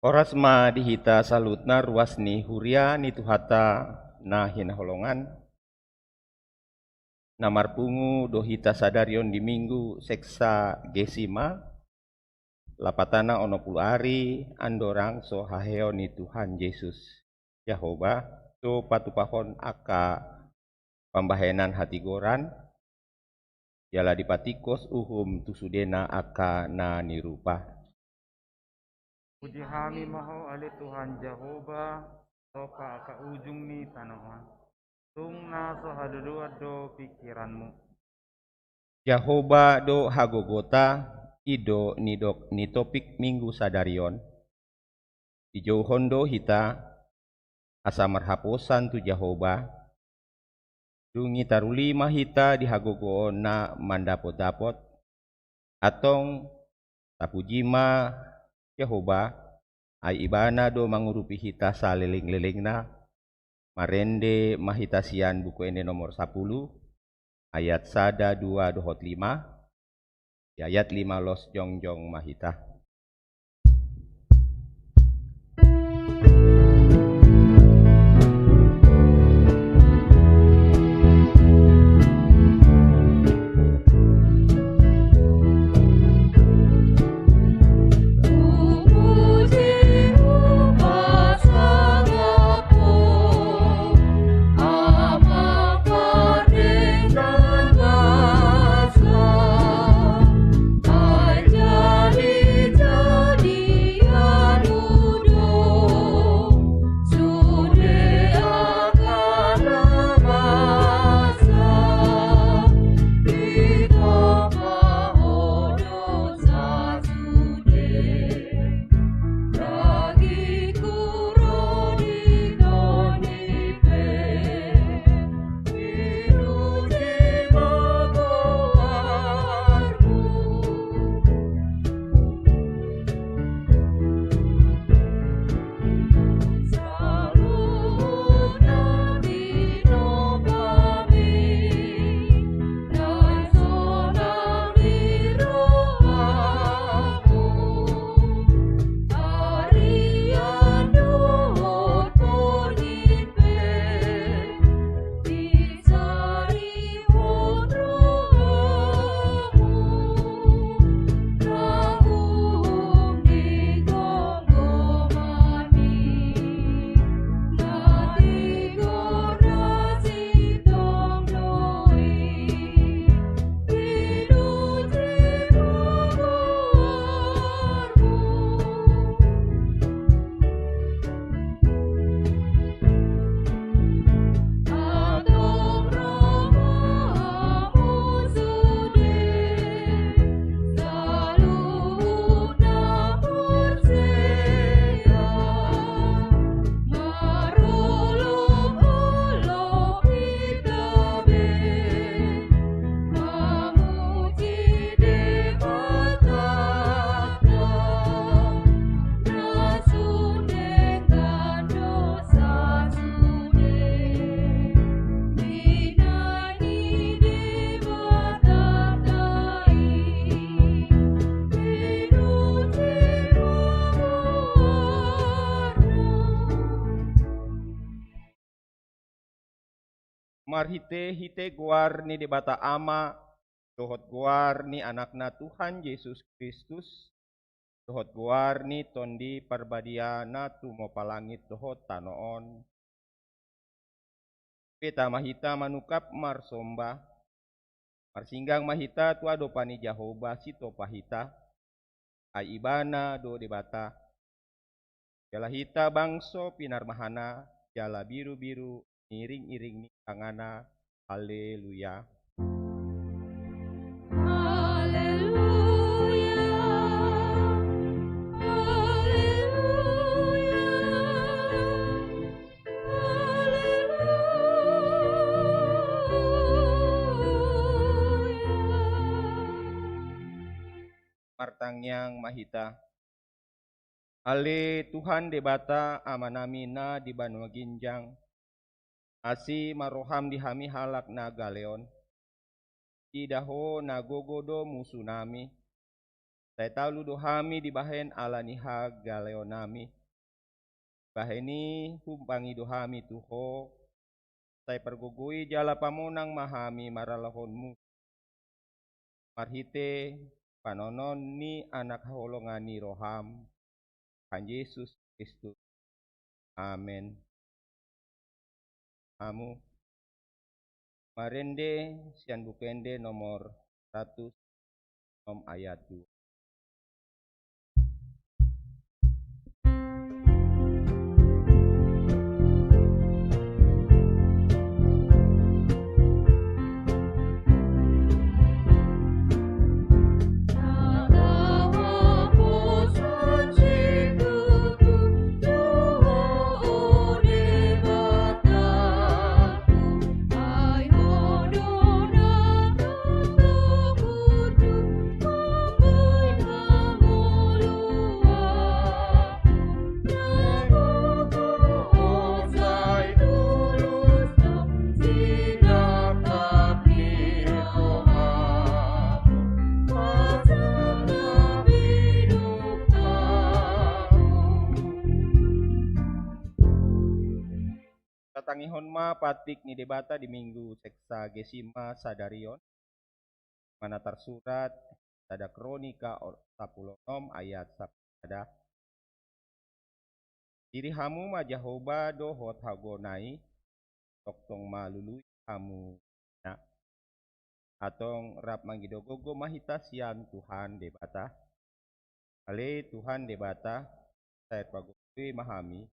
Oras ma dihita salutna ruas ni huria ni tuhata na hinaholongan. Namar pungu dohita sadarion di minggu seksa gesima. Lapatana ono puluari andorang so haheo ni Tuhan Yesus Yahova. So patupahon aka pambahenan hati goran. Yala dipatikos tusudena aka na nirupa. Puji kami maho ali Tuhan Jehovah, soka ka ujung ni tanahan. Tung na so hadudua do pikiranmu. Yahova do hagogota ido ni topik minggu sadarion. Ijo hondo hita asa marhaposan tu Yahova. Dungi tarulima hita dihagogo na mandapot-dapot. Atong tapujima Yahova ay ibana do mangurupi hita sa leling-leling na. Marende mahitasian buku ende nomor 10 ayat 1, 2, 5 ayat 5 los jongjong mahita. Marhite guar ni debata ama, dohot guar ni anakna Tuhan Yesus Kristus, dohot guar ni tondi parbadiana tumo palangit dohot tanoon. Peta mahita manukap marsomba, marsinggang mahita tua do pani Jehova sito pahita, ay ibana do debata. Jala hita bangso pinarmahana, jala biru-biru, iring-iring ni tangana. Haleluya. Martangyang mahita. Ale Tuhan debata amanamina di Banua Ginjang. Asi maroham dihami halak na galeon. Idaho na gogodo musuh nami. Saya tahu ludohami dibahen ala niha galeonami. Baheni humpangi dohami tuho. Saya pergugui jala pamunang mahami maralahonmu. Marhite panonon ni anak holongan ni roham. Kan Yesus Kristus. Amen. Amu. Marende sian bukende nomor 100 ayat 2. Tangihon ma patik ni debata di minggu seksa gesima sadarion mana tersurat pada kronika 16 ayat 10. Diri hamu ma Jehoba dohot hagonai toktong malului hamu na atong rap manggidogogo mahita sian Tuhan debata ale Tuhan debata saya pagutui mahami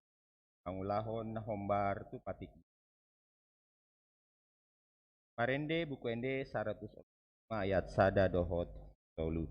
angulahon na hombar tu patik. Marende buku ende 100 ayat sada dohot tolu.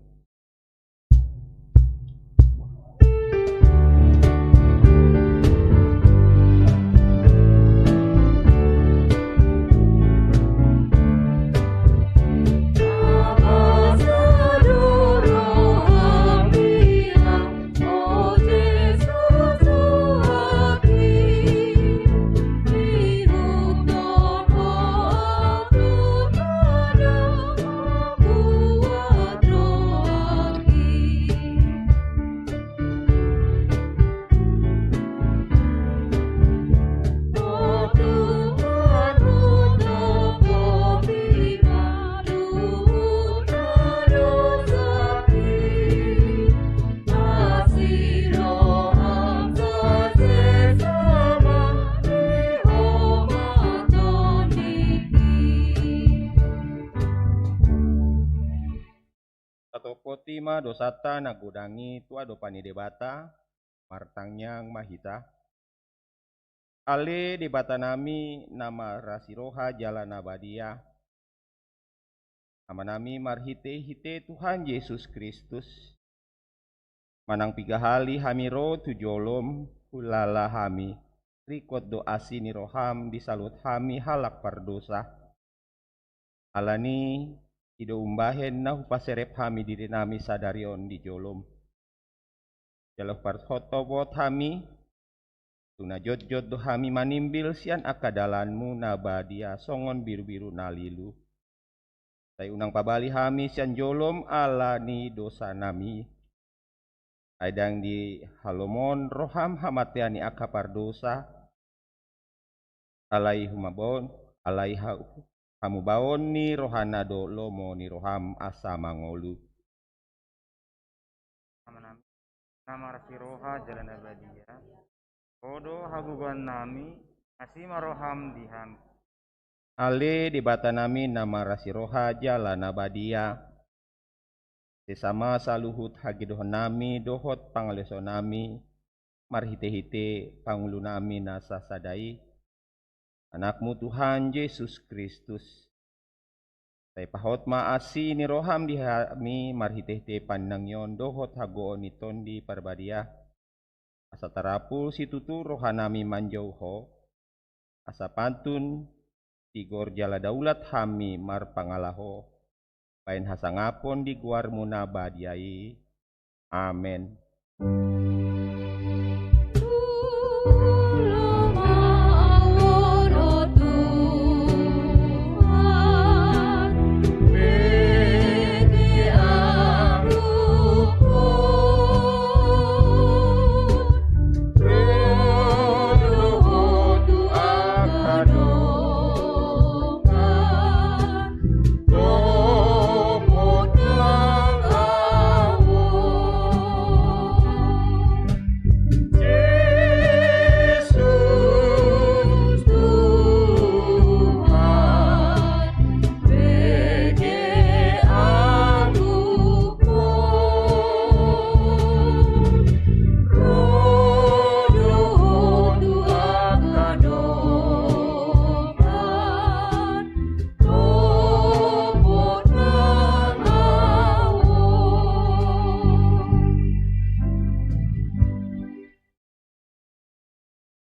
Potima dosata nagudangi tua dopani debata martangyang mahita ale debata nami nama rasiroha jalan abadia nama nami marhite-hite Tuhan Yesus Kristus manang pigahali hamiro tujolom hulala hami rikot doasi ni roham disalut hami halak pardosa alani ido umbahen na hupaserep hami diri nami sadarion di jolom. Jaloh parhotobot hami, tuna jod-jod do hami manimbil sian akadalanmu na badia songon biru-biru nalilu. Say unang pabali hami sian jolom ala ni dosa nami. Aidang di halomon roham hamateani akapar dosa. Alai humabon, alai kamu baon ni rohana do lomo ni roham asa mangolu. Nama rasi roha jalan abadia. Kodo hagugan nami asima roham diham. Ale di bata nami nama rasi roha jalan abadia. Sesama saluhut hagidohon nami dohot pangaleso nami marhite-hite pangulu nami nasa sadai. Anakmu Tuhan Yesus Kristus. Saya pahot maasi ni roham di hami marhite-hite pandangyon dohot hagoon iton di parbadia. Asa tarapul situtu rohanami manjauho. Asa pantun tigor jala daulat hami marpangalaho. Pain hasangapon di guarmu nabadiai. Amen.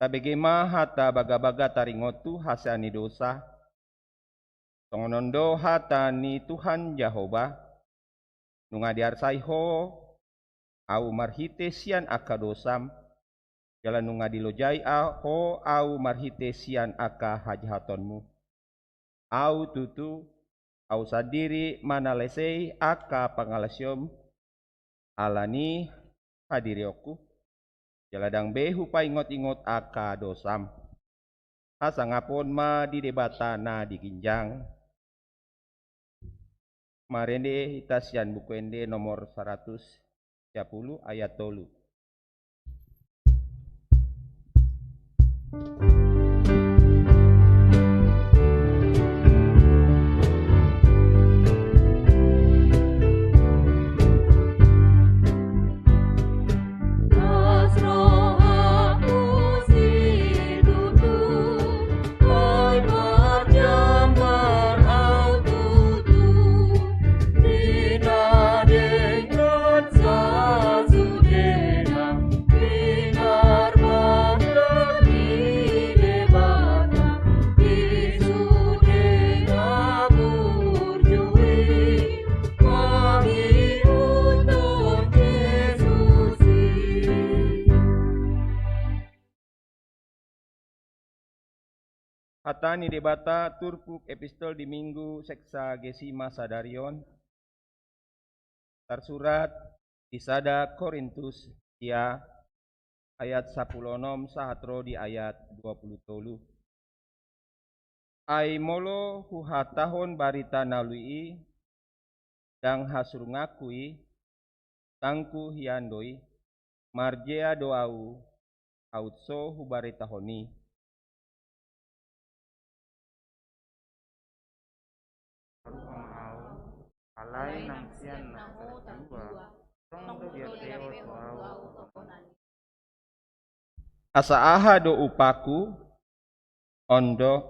tabegema hata baga-baga taringotu hasani dosa. Tongonondo hata ni Tuhan Jehova. Nunga diarsaiho au marhite sian aka dosam. Jalan nunga dilojai ho au marhite sian aka hajahatonmu. Au tutu au sadiri manalesei aka pangalasyom alani hadirioku. Jaladang behu paingot-ingot aka dosam. Hasangapon ma di debata na diginjang. Marende hitasian buku ende nomor 130 ayat 3. Hatani debata turpuk epistol di minggu seksa gesima sadarion. Tersurat di sada Korintus ya ayat 10 sahatro di ayat 20. Ai molo huhatahon barita nalui dang hasurungakui tangku hiandoi marjea doau autso hubaritahoni. Alay nang siyan na dua, tong dia teo tuau. Asa aha do upaku ondo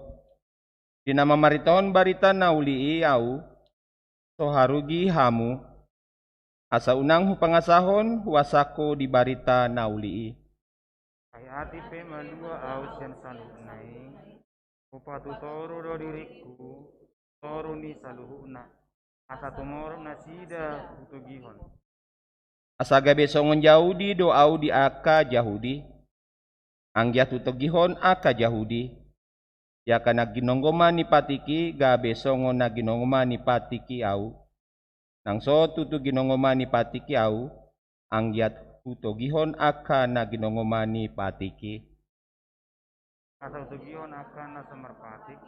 dinama mariton barita nauli au so harugi hamu asa unang hu pangasahon huasako di barita nauli. Kaya ati pe malua au siyan saluhnai upatu toro do diriku toro ni saluhuna. Asa tumoro nasida utugihon. Asa gabe songon Yahudi do au di aka Yahudi. Anggia tutugihon aka Yahudi. Ya kana ginonggoma ni patiki gabe songon na ginonggoma ni patiki au. Nang so tutu ginonggoma ni patiki au. Anggia tutugihon aka na ginonggoma ni patiki. Asa utugihon aka na samarpatik.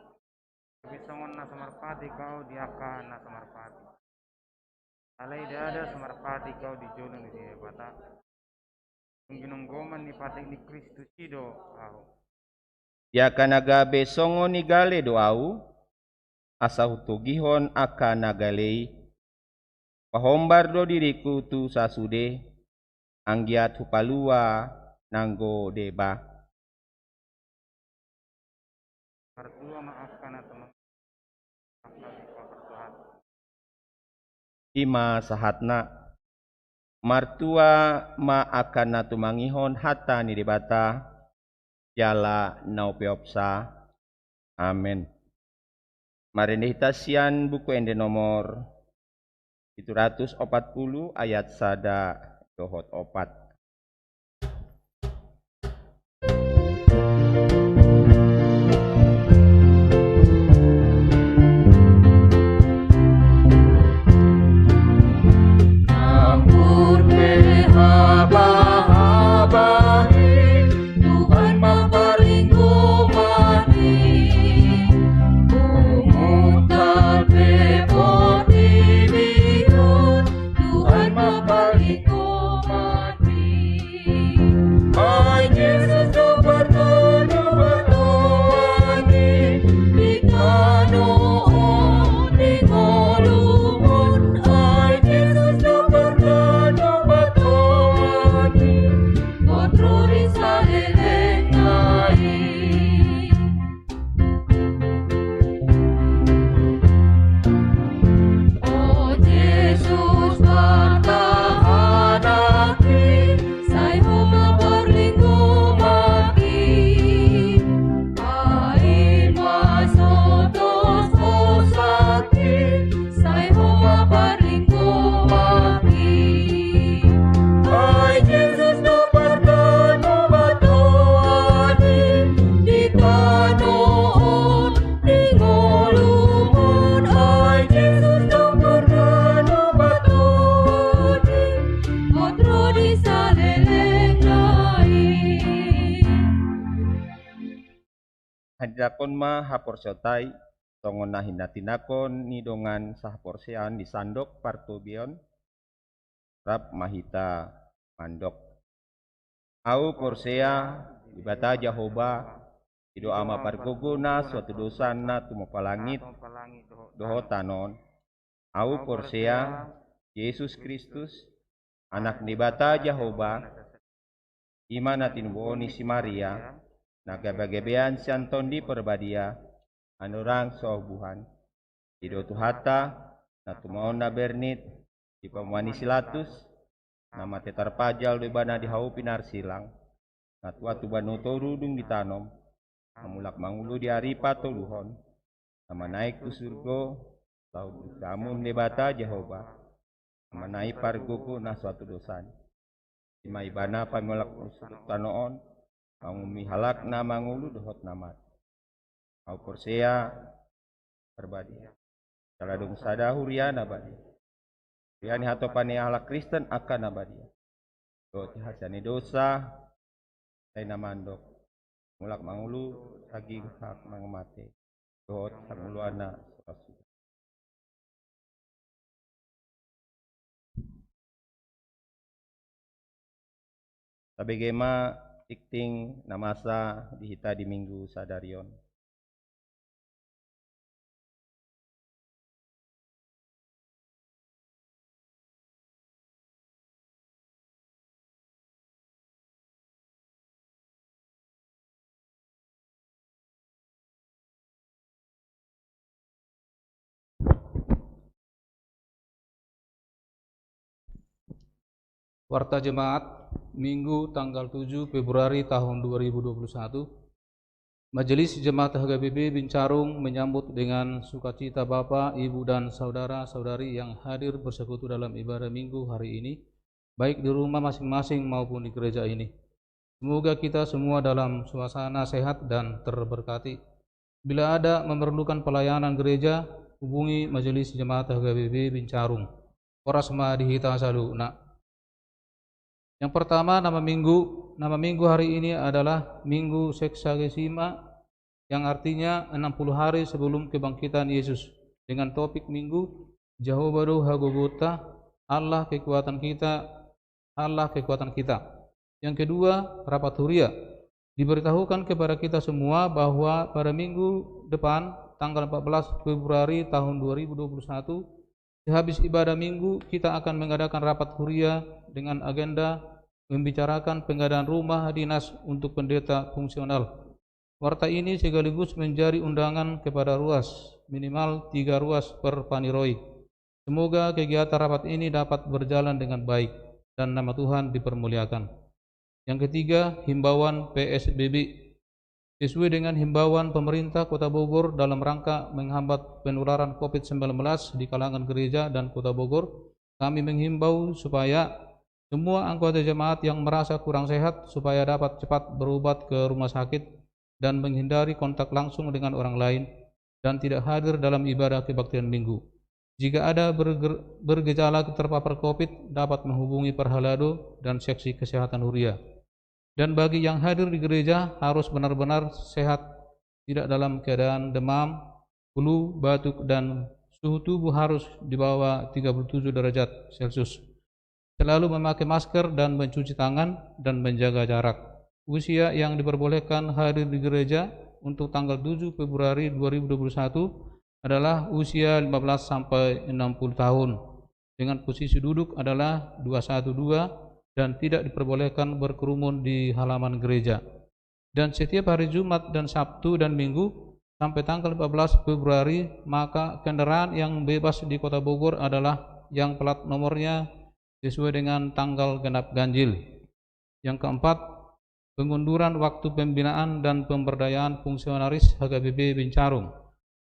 Bisongon na samarpati kau di aka na samarpati. Alay dada samarpati kau di jono ni debata. Ginonggoman ni patik ni Kristus ido au. Ya kanaga besongon ni gale do au. Asa hutugihon aka na galei. Pahombar do diriku tu sasude. Anggiat hupalua nanggo deba. Martua maafkan teman. Ima sahatna martua ma akan natumangihon hatta ni debata jala naupeopsa. Amin. Marinde hitasian buku ende nomor 740 ayat sada dohot 4. Tuhan mapalingko mati. hadakon ma haporsiotai tongon na hinatinakon ni dongan sahaporsean di sandok partobion rap mahita mandok. Au porsea ibata Jehovah ido ama pargogona suatu dosana tumo palangit doho tanon. Au porsea Yesus Kristus anak nibata Jehovah ima natin buoni si Maria nagabagebean si Anton di perbadia anurang sobuhan ido tuhata natumaon na bernit di pamwani silatus nama tetar pajal bebana di hau pinar silang natua tu banu torudung ditanom mamulak mangulu di aripa toluhon nama naik ke surga laut kamun debata Jehovah nama naik pargoku na suatu dosan ima ibana pamulak tanoon mangumi halak na mangulu dohot namat au porsea perbadi saladung sada huria nabadi yani hatopani halak Kristen akan nabadi dohot hasani dosa ay namandok mulak mangulu saging hak mangamate dohot sanguluana rasul. Sabegema tikting namasa dihita di minggu sadarion. Warta Jemaat Minggu tanggal 7 Februari tahun 2021. Majelis Jemaat HGBB Bincarung menyambut dengan sukacita Bapak, Ibu dan saudara-saudari yang hadir bersekutu dalam ibadah Minggu hari ini, baik di rumah masing-masing maupun di gereja ini. Semoga kita semua dalam suasana sehat dan terberkati. Bila ada memerlukan pelayanan gereja, hubungi Majelis Jemaat HGBB Bincarung. Orasma dihita salu nak. Yang pertama, nama minggu hari ini adalah Minggu Seksagesima, yang artinya 60 hari sebelum kebangkitan Yesus, dengan topik minggu Jehovah Hagogota, Allah kekuatan kita, Allah kekuatan kita. Yang kedua, rapat huria. Diberitahukan kepada kita semua bahwa pada minggu depan tanggal 14 Februari tahun 2021, sehabis ibadah minggu kita akan mengadakan rapat huria dengan agenda membicarakan pengadaan rumah dinas untuk pendeta fungsional. Warta ini sekaligus menjadi undangan kepada ruas, minimal 3 ruas per paniroi. Semoga kegiatan rapat ini dapat berjalan dengan baik dan nama Tuhan dipermuliakan. Yang ketiga, himbauan PSBB. Sesuai dengan himbauan pemerintah Kota Bogor dalam rangka menghambat penularan COVID-19 di kalangan gereja dan Kota Bogor, kami menghimbau supaya semua anggota jemaat yang merasa kurang sehat supaya dapat cepat berobat ke rumah sakit dan menghindari kontak langsung dengan orang lain dan tidak hadir dalam ibadah kebaktian minggu. Jika ada bergejala terpapar COVID, dapat menghubungi Perhalado dan seksi kesehatan huria. Dan bagi yang hadir di gereja harus benar-benar sehat, tidak dalam keadaan demam, flu, batuk, dan suhu tubuh harus di bawah 37 derajat Celcius. Selalu memakai masker dan mencuci tangan dan menjaga jarak. Usia yang diperbolehkan hadir di gereja untuk tanggal 7 Februari 2021 adalah usia 15 sampai 60 tahun. Dengan posisi duduk adalah 212 dan tidak diperbolehkan berkerumun di halaman gereja. Dan setiap hari Jumat dan Sabtu dan Minggu sampai tanggal 14 Februari, maka kendaraan yang bebas di Kota Bogor adalah yang plat nomornya sesuai dengan tanggal genap ganjil. Yang keempat, pengunduran waktu pembinaan dan pemberdayaan fungsionaris HGBB Bincarung.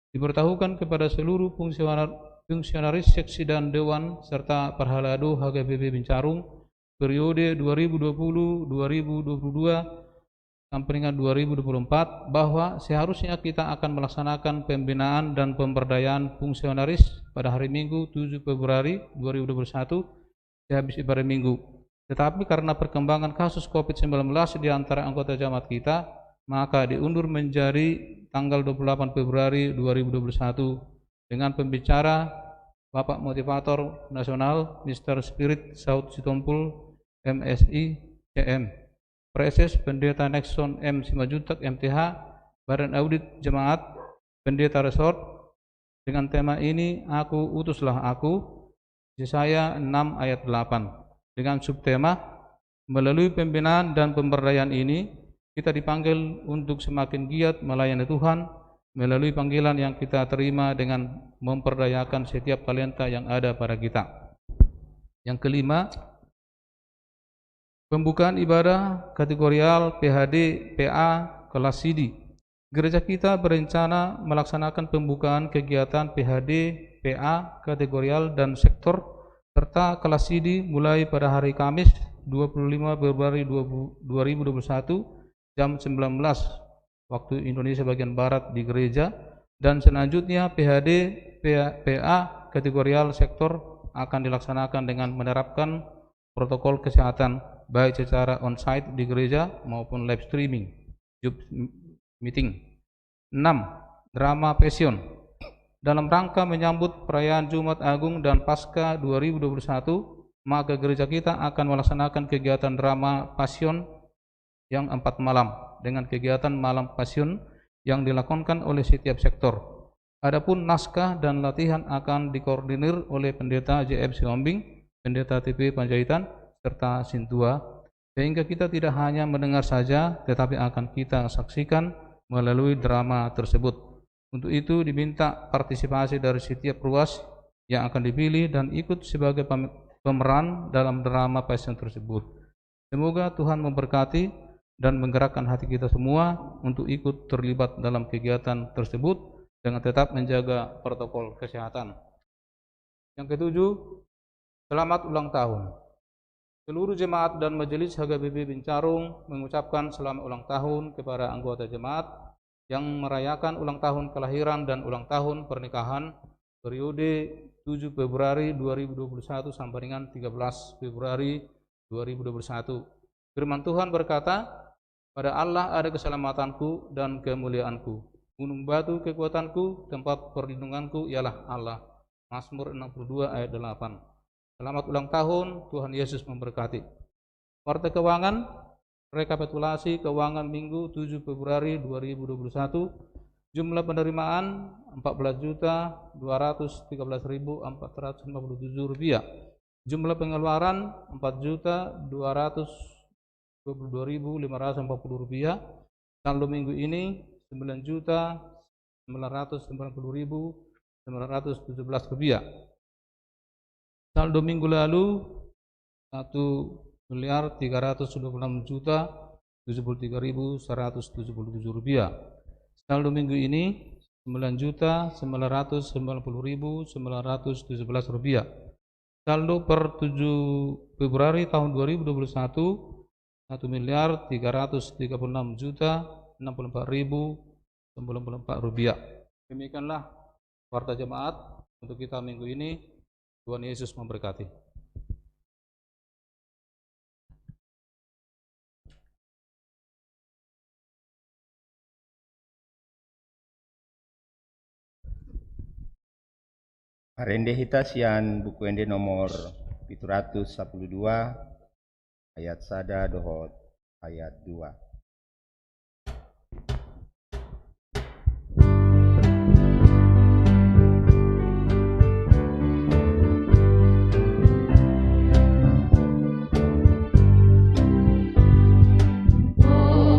Diberitahukan kepada seluruh fungsionaris seksi dan dewan serta Perhalado HGBB Bincarung periode 2020-2022 sampai dengan 2024 bahwa seharusnya kita akan melaksanakan pembinaan dan pemberdayaan fungsionaris pada hari Minggu 7 Februari 2021 sehabis ibadah minggu. Tetapi karena perkembangan kasus COVID-19 di antara anggota jemaat kita, maka diundur menjadi tanggal 28 Februari 2021 dengan pembicara Bapak Motivator Nasional Mr. Spirit Saud Sitompul MSI CM, Preses Pendeta Nexon M. Simajutak MTH, Badan Audit Jemaat, Pendeta Resort, dengan tema ini Aku Utuslah Aku, Yesaya 6 ayat 8, dengan subtema melalui pembinaan dan pemberdayaan ini kita dipanggil untuk semakin giat melayani Tuhan melalui panggilan yang kita terima dengan memperdayakan setiap talenta yang ada pada kita. Yang kelima, pembukaan ibadah kategorial PHD PA kelas CD. Gereja kita berencana melaksanakan pembukaan kegiatan PHD PA kategorial dan sektor serta kelas CD mulai pada hari Kamis 25 Februari 2021 jam 19 waktu Indonesia bagian Barat di gereja, dan selanjutnya PHD PA kategorial sektor akan dilaksanakan dengan menerapkan protokol kesehatan baik secara on-site di gereja maupun live streaming Zoom meeting. 6. Drama Passion. Dalam rangka menyambut perayaan Jumat Agung dan Paskah 2021, maka gereja kita akan melaksanakan kegiatan drama Passion yang 4 malam dengan kegiatan malam Passion yang dilakukan oleh setiap sektor. Adapun naskah dan latihan akan dikoordinir oleh Pendeta JF Silombing, Pendeta TP Panjaitan, serta Sintua, sehingga kita tidak hanya mendengar saja, tetapi akan kita saksikan melalui drama tersebut. Untuk itu diminta partisipasi dari setiap ruas yang akan dipilih dan ikut sebagai pemeran dalam drama Passion tersebut. Semoga Tuhan memberkati dan menggerakkan hati kita semua untuk ikut terlibat dalam kegiatan tersebut dengan tetap menjaga protokol kesehatan. Yang ketujuh, selamat ulang tahun. Seluruh jemaat dan majelis HGBB Bincarung mengucapkan selamat ulang tahun kepada anggota jemaat yang merayakan ulang tahun kelahiran dan ulang tahun pernikahan periode 7 Februari 2021 sampai dengan 13 Februari 2021. Firman Tuhan berkata, pada Allah ada keselamatanku dan kemuliaanku. Gunung batu kekuatanku, tempat perlindunganku ialah Allah. Mazmur 62 ayat 8. Selamat ulang tahun, Tuhan Yesus memberkati. Warta keuangan, rekapitulasi keuangan Minggu 7 Februari 2021. Jumlah penerimaan Rp14.213.457. Jumlah pengeluaran Rp4.222.540. Saldo minggu ini Rp9.990.917. Saldo minggu lalu Rp1.326.073.177. Saldo minggu ini Rp9.990.917. Saldo per 7 Februari tahun 2021 Rp1.336.064.094. Demikianlah warta jemaat untuk kita minggu ini. Tuhan Yesus memberkati. Arende hita sian buku ende nomor 712 ayat sada dohot ayat 2. Oh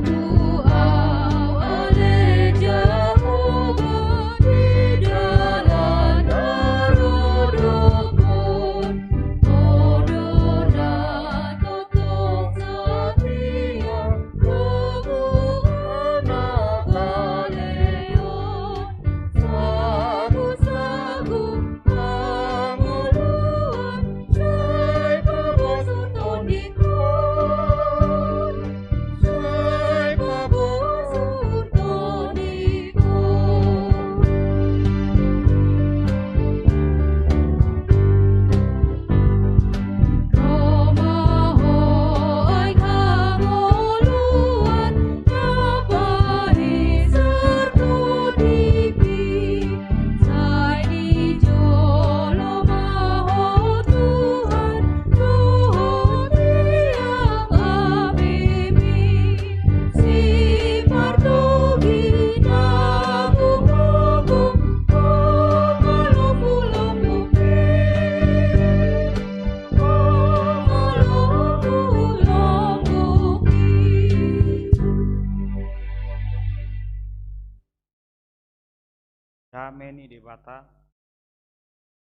kami ni debata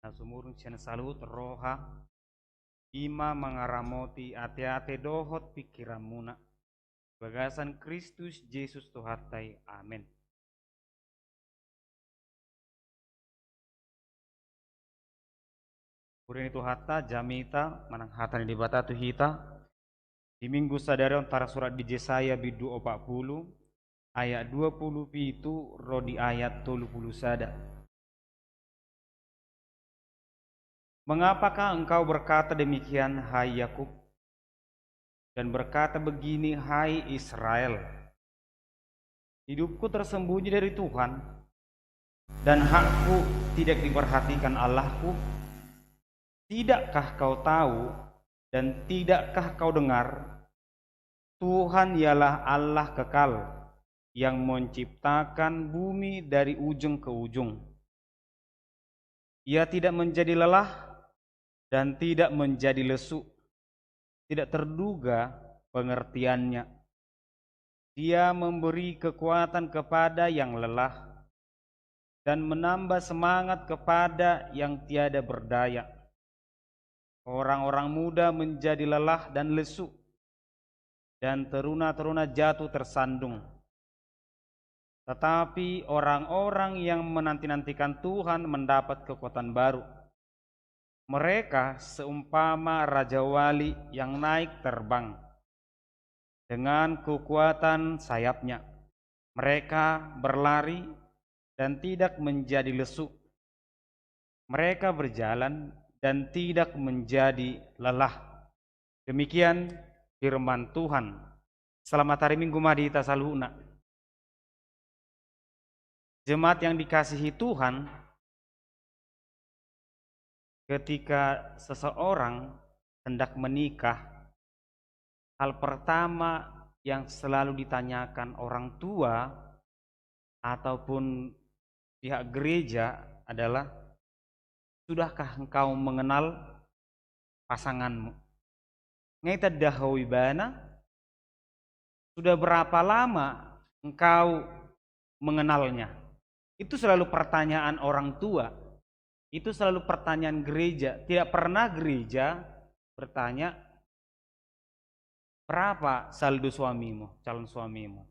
na sumurung sian salut roha ima mengaramoti ate-ate dohot pikiramuna bagasan Kristus Yesus Tuhartai. Amin. Kurin itu hatta jamita manang hata ni debata tu hita di minggu sadari antara surat di Yesaya bidu 40 ayat 20 itu ro di ayat 30 sada. Mengapakah engkau berkata demikian hai Yakub dan berkata begini hai Israel? Hidupku tersembunyi dari Tuhan dan hakku tidak diperhatikan Allahku. Tidakkah kau tahu dan tidakkah kau dengar? Tuhan ialah Allah kekal yang menciptakan bumi dari ujung ke ujung. Ia tidak menjadi lelah dan tidak menjadi lesu. Tidak terduga pengertiannya. Dia memberi kekuatan kepada yang lelah dan menambah semangat kepada yang tiada berdaya. Orang-orang muda menjadi lelah dan lesu, dan teruna-teruna jatuh tersandung. Tetapi orang-orang yang menanti-nantikan Tuhan mendapat kekuatan baru. Mereka seumpama Raja Wali yang naik terbang. Dengan kekuatan sayapnya, mereka berlari dan tidak menjadi lesu. Mereka berjalan dan tidak menjadi lelah. Demikian firman Tuhan. Selamat hari Minggu Madita Saluna. Jemaat yang dikasihi Tuhan, ketika seseorang hendak menikah, hal pertama yang selalu ditanyakan orang tua ataupun pihak gereja adalah, sudahkah engkau mengenal pasanganmu? Ngaita dahawi bana, sudah berapa lama engkau mengenalnya? Itu selalu pertanyaan orang tua. Itu selalu pertanyaan gereja. Tidak pernah gereja bertanya, berapa saldo suamimu, calon suamimu?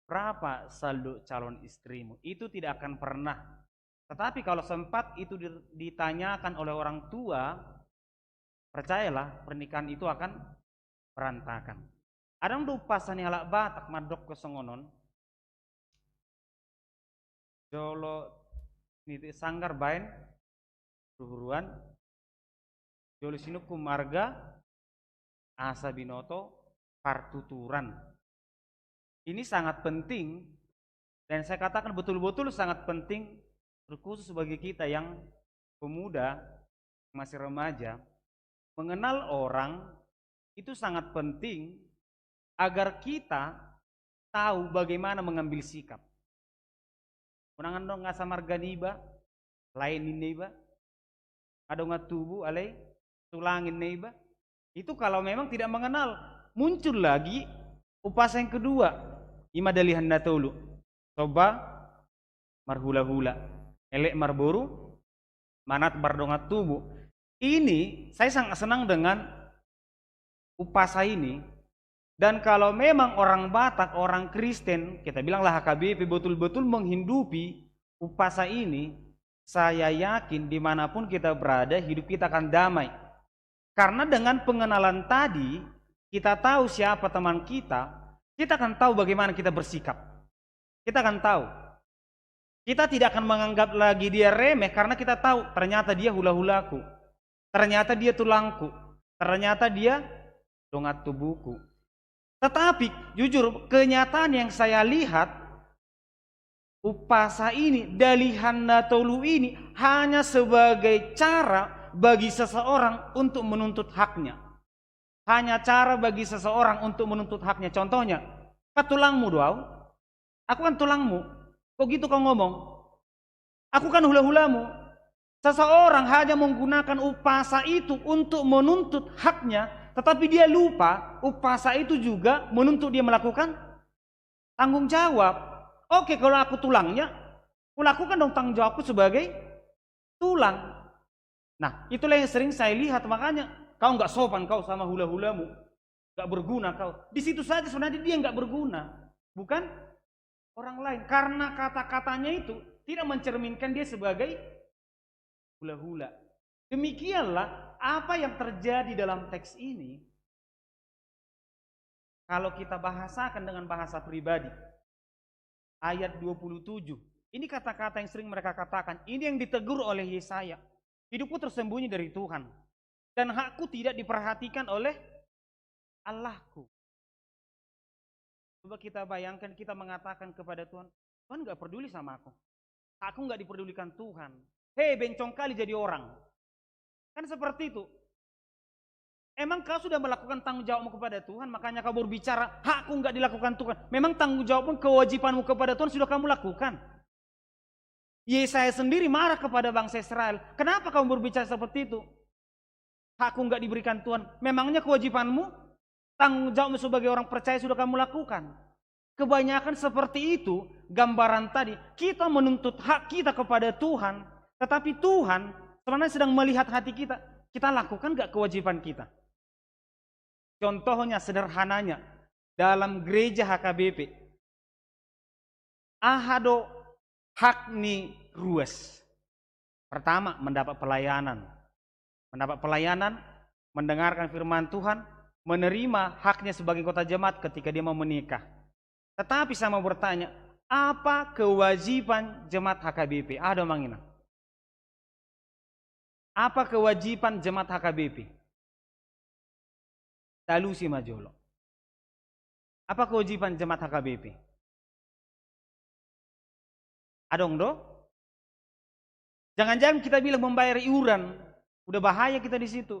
Berapa saldo calon istrimu? Itu tidak akan pernah. Tetapi kalau sempat itu ditanyakan oleh orang tua, percayalah pernikahan itu akan berantakan. Adang do pasani halak Batak madok kesongonon. Jolo niti sanggar bain ruhuruan. Jolo sinuku marga asa binoto partuturan. Ini sangat penting dan saya katakan betul-betul sangat penting, terkhusus bagi kita yang pemuda, masih remaja. Mengenal orang itu sangat penting agar kita tahu bagaimana mengambil sikap. Unangan dong ngasa marga niba, lain niba, ada ngat tubuh alai tulangin niba. Itu kalau memang tidak mengenal, muncul lagi upasa yang kedua, ima dalihan natulu, coba marhula-hula. Elek marboru, manat bardongat tubuh. Ini saya sangat senang dengan upasa ini. Dan kalau memang orang Batak, orang Kristen, kita bilanglah HKBP betul-betul menghidupi upasa ini, saya yakin dimanapun kita berada, hidup kita akan damai. Karena dengan pengenalan tadi, kita tahu siapa teman kita akan tahu bagaimana kita bersikap. Kita akan tahu. Kita tidak akan menganggap lagi dia remeh karena kita tahu ternyata dia hula-hulaku. Ternyata dia tulangku. Ternyata dia dongat tubuhku. Tetapi jujur kenyataan yang saya lihat, upasa ini, dalihan natolu ini hanya sebagai cara bagi seseorang untuk menuntut haknya. Hanya cara bagi seseorang untuk menuntut haknya. Contohnya, katulangmu doau, aku kan tulangmu. Kok gitu kau ngomong? Aku kan hula-hulamu. Seseorang hanya menggunakan upasa itu untuk menuntut haknya, tetapi dia lupa upasa itu juga menuntut dia melakukan tanggung jawab. Oke, kalau aku tulangnya, Kulakukan dong tanggung jawabku sebagai tulang. Nah, itulah yang sering saya lihat, makanya kau nggak sopan kau sama hula-hulamu, nggak berguna kau. Di situ saja sebenarnya dia nggak berguna, bukan orang lain. Karena kata-katanya itu tidak mencerminkan dia sebagai hula-hula. Demikianlah apa yang terjadi dalam teks ini. Kalau kita bahasakan dengan bahasa pribadi, ayat 27, ini kata-kata yang sering mereka katakan, ini yang ditegur oleh Yesaya. Hidupku tersembunyi dari Tuhan, dan hakku tidak diperhatikan oleh Allahku. Coba kita bayangkan kita mengatakan kepada Tuhan, Tuhan gak peduli sama aku gak diperdulikan Tuhan. Hei, bencong kali jadi orang. Kan seperti itu. Emang kau sudah melakukan tanggung jawabmu kepada Tuhan, makanya kau berbicara, hakku gak dilakukan Tuhan. Memang tanggung jawabmu, kewajibanmu kepada Tuhan sudah kamu lakukan. Yesaya sendiri marah kepada bangsa Israel. Kenapa kamu berbicara seperti itu? Hakku nggak diberikan Tuhan. Memangnya kewajibanmu, tanggung jawabmu sebagai orang percaya sudah kamu lakukan. Kebanyakan seperti itu gambaran tadi. Kita menuntut hak kita kepada Tuhan, tetapi Tuhan sebenarnya sedang melihat hati kita. Kita lakukan nggak kewajiban kita? Contohnya sederhananya dalam gereja HKBP, ahado hakni ruas. Pertama, mendapat pelayanan. Mendapat pelayanan, mendengarkan firman Tuhan, menerima haknya sebagai kota jemaat ketika dia mau menikah. Tetapi saya mau bertanya, apa kewajiban jemaat HKBP? Ada mangina. Apa kewajiban jemaat HKBP? Talusi Majolo. Apa kewajiban jemaat HKBP? Adong do? Jangan-jangan kita bilang membayar iuran, udah bahaya kita di situ.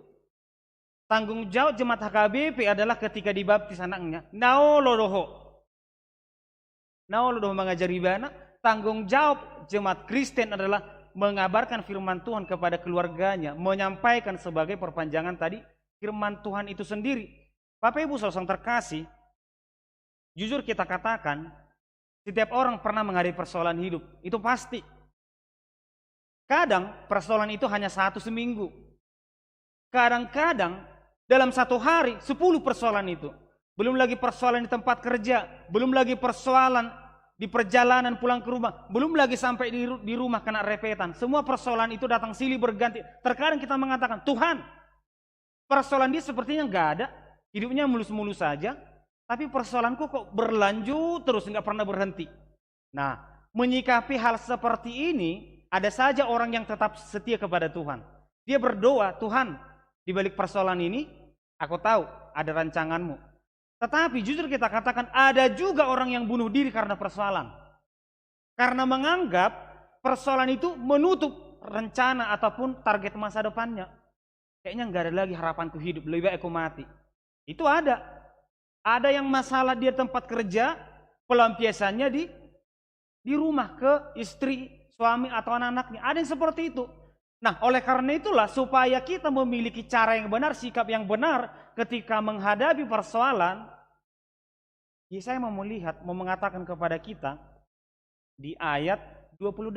Tanggung jawab jemaat HKBP adalah ketika dibaptis anaknya, naolo doho mengajari bana. Tanggung jawab jemaat Kristen adalah mengabarkan firman Tuhan kepada keluarganya, menyampaikan sebagai perpanjangan tadi firman Tuhan itu sendiri. Bapak Ibu saudara terkasih, jujur kita katakan, setiap orang pernah menghadapi persoalan hidup, itu pasti. Kadang persoalan itu hanya satu seminggu. Kadang-kadang dalam satu hari 10 persoalan itu. Belum lagi persoalan di tempat kerja, belum lagi persoalan di perjalanan pulang ke rumah, belum lagi sampai di rumah kena repetan. Semua persoalan itu datang silih berganti. Terkadang kita mengatakan, Tuhan, persoalan dia sepertinya nggak ada, hidupnya mulus-mulus saja. Tapi persoalanku kok berlanjut terus, nggak pernah berhenti. Nah, menyikapi hal seperti ini, ada saja orang yang tetap setia kepada Tuhan. Dia berdoa, Tuhan, di balik persoalan ini, aku tahu ada rancanganmu. Tetapi jujur kita katakan, ada juga orang yang bunuh diri karena persoalan. Karena menganggap persoalan itu menutup rencana ataupun target masa depannya. Kayaknya nggak ada lagi harapanku hidup, lebih baik aku mati. Itu ada. Ada yang masalah dia tempat kerja, pelampiasannya di rumah ke istri, suami atau anak-anaknya. Ada yang seperti itu. Nah, oleh karena itulah supaya kita memiliki cara yang benar, sikap yang benar ketika menghadapi persoalan, Yesaya mau melihat, mau mengatakan kepada kita di ayat 28.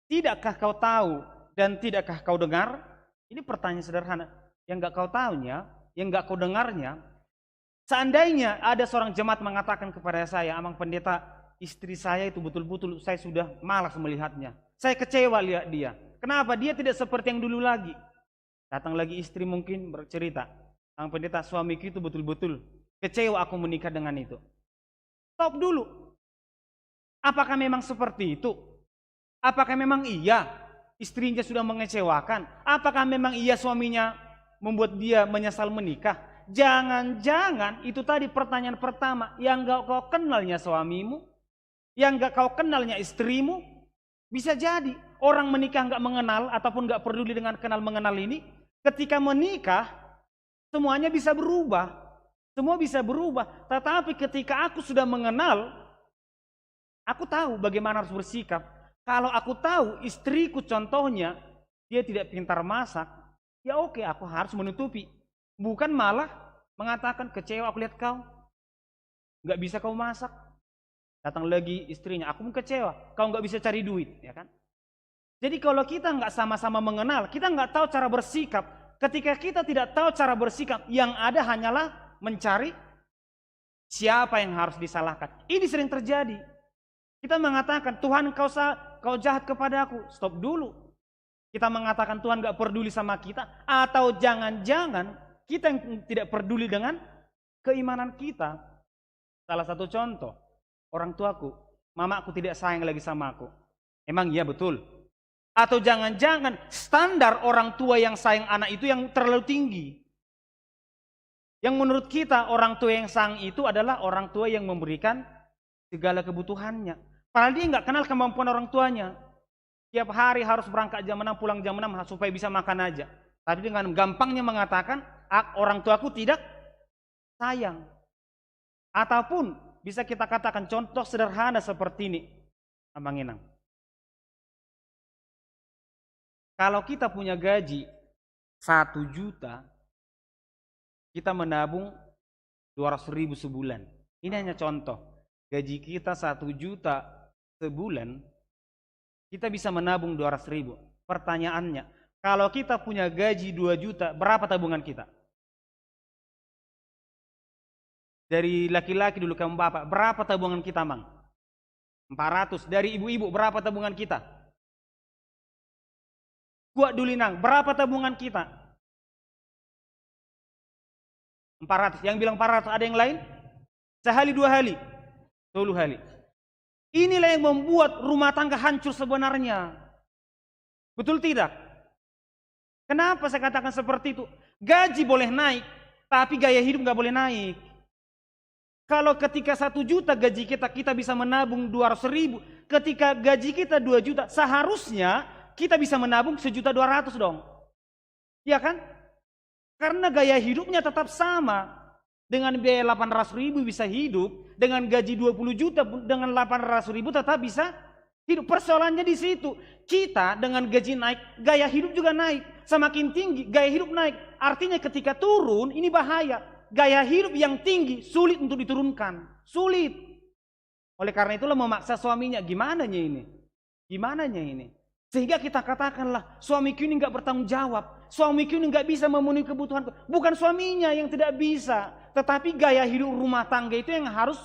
Tidakkah kau tahu dan tidakkah kau dengar? Ini pertanyaan sederhana. Yang enggak kau tahunya, yang enggak kau dengarnya, seandainya ada seorang jemaat mengatakan kepada saya, Amang Pendeta, istri saya itu betul-betul saya sudah malas melihatnya. Saya kecewa lihat dia. Kenapa? Dia tidak seperti yang dulu lagi. Datang lagi istri mungkin bercerita, Amang Pendeta, suamiku itu betul-betul kecewa aku menikah dengan itu. Stop dulu. Apakah memang seperti itu? Apakah memang iya istrinya sudah mengecewakan? Apakah memang iya suaminya membuat dia menyesal menikah? Jangan-jangan itu tadi pertanyaan pertama, yang gak kau kenalnya suamimu, yang gak kau kenalnya istrimu. Bisa jadi orang menikah gak mengenal ataupun gak peduli dengan kenal mengenal ini. Ketika menikah semuanya bisa berubah. Semua bisa berubah. Tetapi ketika aku sudah mengenal, aku tahu bagaimana harus bersikap. Kalau aku tahu istriku contohnya dia tidak pintar masak, ya oke, aku harus menutupi. Bukan malah mengatakan kecewa aku lihat kau, nggak bisa kau masak. Datang lagi istrinya, aku kecewa, kau nggak bisa cari duit, ya kan? Jadi kalau kita nggak sama-sama mengenal, kita nggak tahu cara bersikap. Ketika kita tidak tahu cara bersikap, yang ada hanyalah mencari siapa yang harus disalahkan. Ini sering terjadi. Kita mengatakan, Tuhan kau jahat kepada aku. Stop dulu. Kita mengatakan Tuhan nggak peduli sama kita. Atau jangan-jangan kita yang tidak peduli dengan keimanan kita. Salah satu contoh, orang tuaku, mamaku tidak sayang lagi sama aku. Emang iya betul? Atau jangan-jangan standar orang tua yang sayang anak itu yang terlalu tinggi. Yang menurut kita orang tua yang sayang itu adalah orang tua yang memberikan segala kebutuhannya. Padahal dia nggak kenal kemampuan orang tuanya. Tiap hari harus berangkat jam 6, pulang jam 6 supaya bisa makan aja. Tapi dengan gampangnya mengatakan orang tuaku tidak sayang. Ataupun bisa kita katakan contoh sederhana seperti ini, Abang Inang. Kalau kita punya gaji 1 juta, kita menabung 200.000 sebulan. Ini hanya contoh. Gaji kita 1 juta sebulan, kita bisa menabung 200.000. Pertanyaannya, kalau kita punya gaji 2 juta, berapa tabungan kita? Dari laki-laki dulu kamu bapak, berapa tabungan kita, Mang? 400. Dari ibu-ibu, berapa tabungan kita? Kuat Dulinang, berapa tabungan kita? 400. Yang bilang 400, ada yang lain? Sehali, 2 hari, 10 hari. Inilah yang membuat rumah tangga hancur sebenarnya. Betul tidak? Kenapa saya katakan seperti itu? Gaji boleh naik, tapi gaya hidup nggak boleh naik. Kalau ketika 1 juta gaji kita bisa menabung 200.000. Ketika gaji kita 2 juta, seharusnya kita bisa menabung 1.200.000 dong. Ya kan? Karena gaya hidupnya tetap sama. Dengan biaya 800.000 bisa hidup. Dengan gaji 20 juta dengan 800.000 tetap bisa hidup. Persoalannya di situ. Kita dengan gaji naik, gaya hidup juga naik. Semakin tinggi, gaya hidup naik. Artinya ketika turun, ini bahaya. Gaya hidup yang tinggi sulit untuk diturunkan. Sulit. Oleh karena itulah memaksa suaminya. Gimananya ini? Gimananya ini? Sehingga kita katakanlah, suamiku ini nggak bertanggung jawab. Suamiku ini nggak bisa memenuhi kebutuhan. Bukan suaminya yang tidak bisa. Tetapi gaya hidup rumah tangga itu yang harus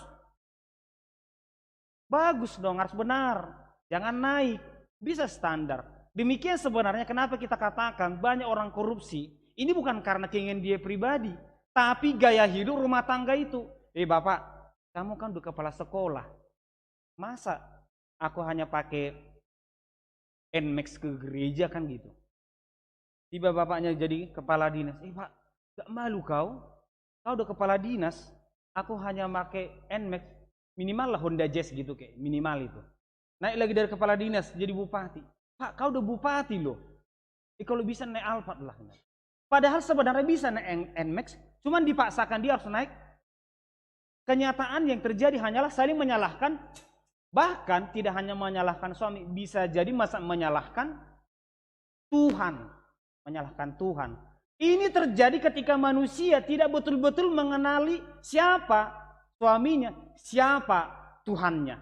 bagus dong. Harus benar. Jangan naik. Bisa standar. Demikian sebenarnya kenapa kita katakan banyak orang korupsi. Ini bukan karena keinginan dia pribadi. Tapi gaya hidup rumah tangga itu. Bapak, kamu kan udah kepala sekolah. Masa aku hanya pakai NMAX ke gereja kan gitu. Tiba bapaknya jadi kepala dinas. Pak, gak malu kau? Kau udah kepala dinas, aku hanya pakai NMAX, minimal lah Honda Jazz gitu kayak, minimal itu. Naik lagi dari kepala dinas jadi bupati. Pak, kau udah bupati loh. Kalau bisa naik Alphard lah. Padahal sebenarnya bisa naik NMAX, cuman dipaksakan dia harus naik. Kenyataan yang terjadi hanyalah saling menyalahkan. Bahkan tidak hanya menyalahkan suami, bisa jadi menyalahkan Tuhan. Menyalahkan Tuhan. Ini terjadi ketika manusia tidak betul-betul mengenali siapa suaminya, siapa Tuhannya.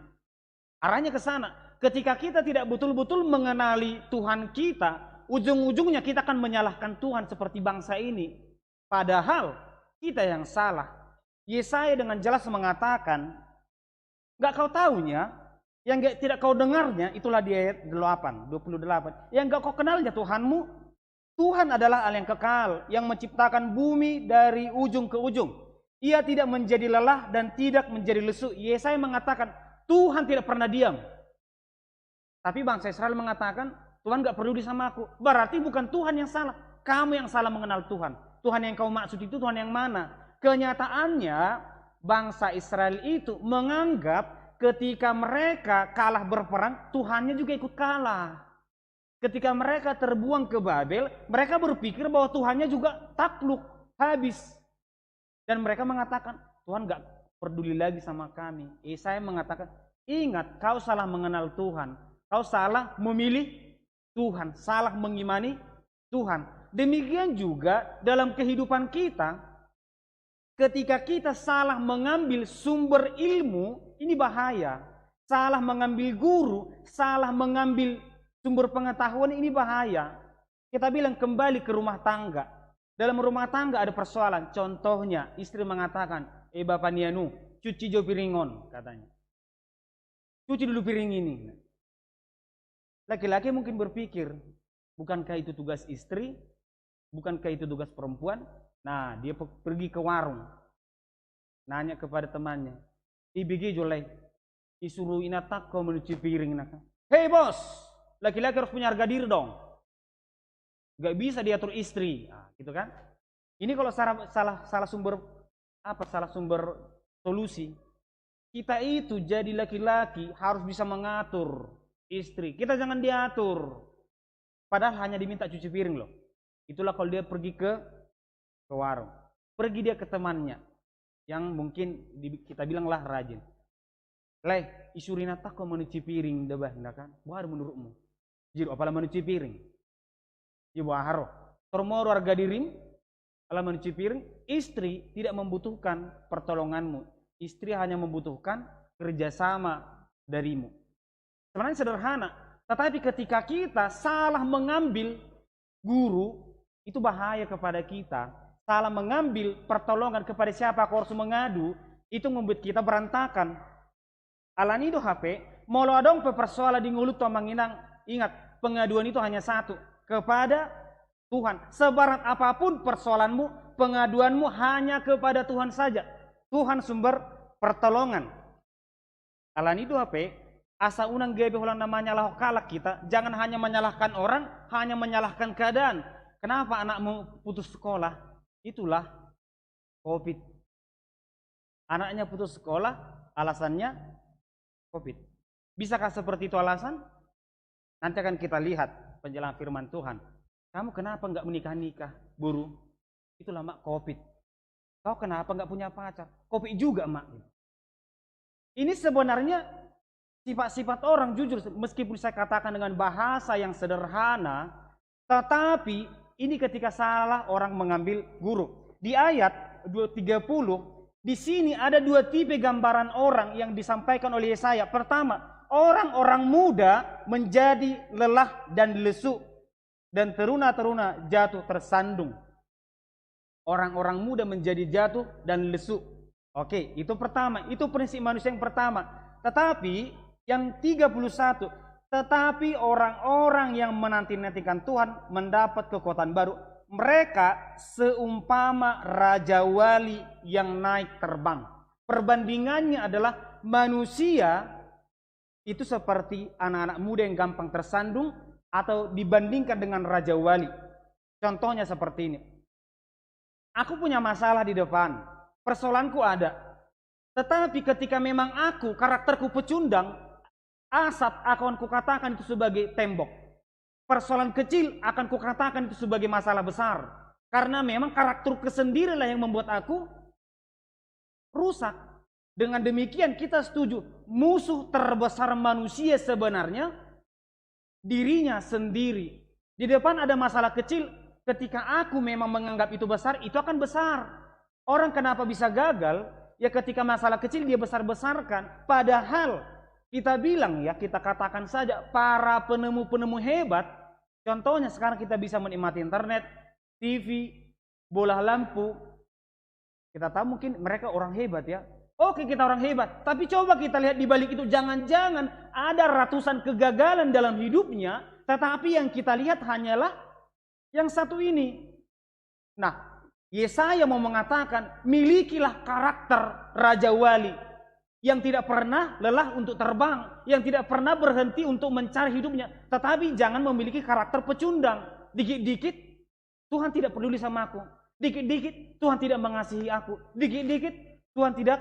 Arahnya ke sana. Ketika kita tidak betul-betul mengenali Tuhan kita, ujung-ujungnya kita akan menyalahkan Tuhan seperti bangsa ini. Padahal kita yang salah. Yesaya dengan jelas mengatakan, gak kau taunya, yang tidak kau dengarnya, itulah di ayat 28. Yang gak kau kenalnya Tuhanmu, Tuhan adalah Allah yang kekal, yang menciptakan bumi dari ujung ke ujung. Ia tidak menjadi lelah dan tidak menjadi lesu. Yesaya mengatakan, Tuhan tidak pernah diam. Tapi bangsa Israel mengatakan, Tuhan gak peduli sama aku. Berarti bukan Tuhan yang salah, kamu yang salah mengenal Tuhan. Tuhan yang kau maksud itu Tuhan yang mana? Kenyataannya, bangsa Israel itu menganggap ketika mereka kalah berperang, Tuhannya juga ikut kalah. Ketika mereka terbuang ke Babel, mereka berpikir bahwa Tuhannya juga takluk, habis. Dan mereka mengatakan, Tuhan gak peduli lagi sama kami. Yesaya mengatakan, ingat kau salah mengenal Tuhan. Kau salah memilih Tuhan, salah mengimani Tuhan. Demikian juga dalam kehidupan kita, ketika kita salah mengambil sumber ilmu Ini bahaya. Salah mengambil guru, salah mengambil sumber pengetahuan, ini bahaya. Kita bilang kembali ke rumah tangga. Dalam rumah tangga ada persoalan. Contohnya, istri mengatakan, Bapak Nianu, cuci jo piringon, katanya. Cuci dulu piring ini. Laki-laki mungkin berpikir, bukankah itu tugas istri? Bukankah itu tugas perempuan? Nah, dia pergi ke warung. Nanya kepada temannya, ibigi jolai, disuruh inatak kau menuci piring. Hei bos, laki-laki harus punya harga diri dong. Gak bisa diatur istri, nah, gitu kan? Ini kalau salah sumber solusi. Kita itu jadi laki-laki harus bisa mengatur istri. Kita jangan diatur. Padahal hanya diminta cuci piring loh. Itulah kalau dia pergi ke warung. Pergi dia ke temannya yang mungkin kita bilanglah rajin. Leh, isurin tak kau menuci piring debah, kan? Baru menurutmu. Jiru apalah menuci piring? Jiru haro. Termoro harga dirim, apalah menuci piring. Istri tidak membutuhkan pertolonganmu. Istri hanya membutuhkan kerjasama darimu. Sebenarnya sederhana. Tetapi ketika kita salah mengambil guru, itu bahaya kepada kita. Salah mengambil pertolongan kepada siapa aku harus mengadu, itu membuat kita berantakan. Alani do HP, molo adong persoalan di ngulut to manginang. Ingat, pengaduan itu hanya satu, kepada Tuhan. Seberat apapun persoalanmu, pengaduanmu hanya kepada Tuhan saja. Tuhan sumber pertolongan. Alani do HP, asa unang gebe ulang namanya lah kalak kita. Jangan hanya menyalahkan orang, hanya menyalahkan keadaan. Kenapa anakmu putus sekolah? Itulah COVID. Anaknya putus sekolah, alasannya COVID. Bisakah seperti itu alasan? Nanti akan kita lihat penjelasan firman Tuhan. Kamu kenapa nggak menikah-nikah, Buru? Itulah mak COVID. Kau kenapa nggak punya pacar? COVID juga mak. Ini sebenarnya sifat-sifat orang, jujur, meskipun saya katakan dengan bahasa yang sederhana, tetapi ini ketika salah orang mengambil guru. Di ayat 30, di sini ada dua tipe gambaran orang yang disampaikan oleh Yesaya. Pertama, orang-orang muda menjadi lelah dan lesu, dan teruna-teruna jatuh tersandung. Orang-orang muda menjadi jatuh dan lesu. Oke, itu pertama. Itu prinsip manusia yang pertama. Tetapi yang 31, tetapi orang-orang yang menanti-nantikan Tuhan mendapat kekuatan baru. Mereka seumpama raja wali yang naik terbang. Perbandingannya adalah manusia itu seperti anak-anak muda yang gampang tersandung atau dibandingkan dengan raja wali. Contohnya seperti ini. Aku punya masalah di depan, persoalanku ada. Tetapi ketika memang aku, karakterku pecundang, asap akan kukatakan itu sebagai tembok. Persoalan kecil akan kukatakan itu sebagai masalah besar. Karena memang karakterku sendirilah yang membuat aku rusak. Dengan demikian kita setuju, musuh terbesar manusia sebenarnya dirinya sendiri. Di depan ada masalah kecil, ketika aku memang menganggap itu besar, itu akan besar. Orang kenapa bisa gagal? Ya ketika masalah kecil dia besar-besarkan. Padahal kita bilang ya, kita katakan saja para penemu-penemu hebat. Contohnya sekarang kita bisa menikmati internet, TV, bola lampu. Kita tahu mungkin mereka orang hebat ya. Oke, kita orang hebat. Tapi coba kita lihat di balik itu, jangan-jangan ada ratusan kegagalan dalam hidupnya. Tetapi yang kita lihat hanyalah yang satu ini. Nah, Yesaya mau mengatakan, milikilah karakter Raja Wali yang tidak pernah lelah untuk terbang, yang tidak pernah berhenti untuk mencari hidupnya. Tetapi jangan memiliki karakter pecundang. Dikit-dikit Tuhan tidak peduli sama aku. Dikit-dikit Tuhan tidak mengasihi aku. Dikit-dikit Tuhan tidak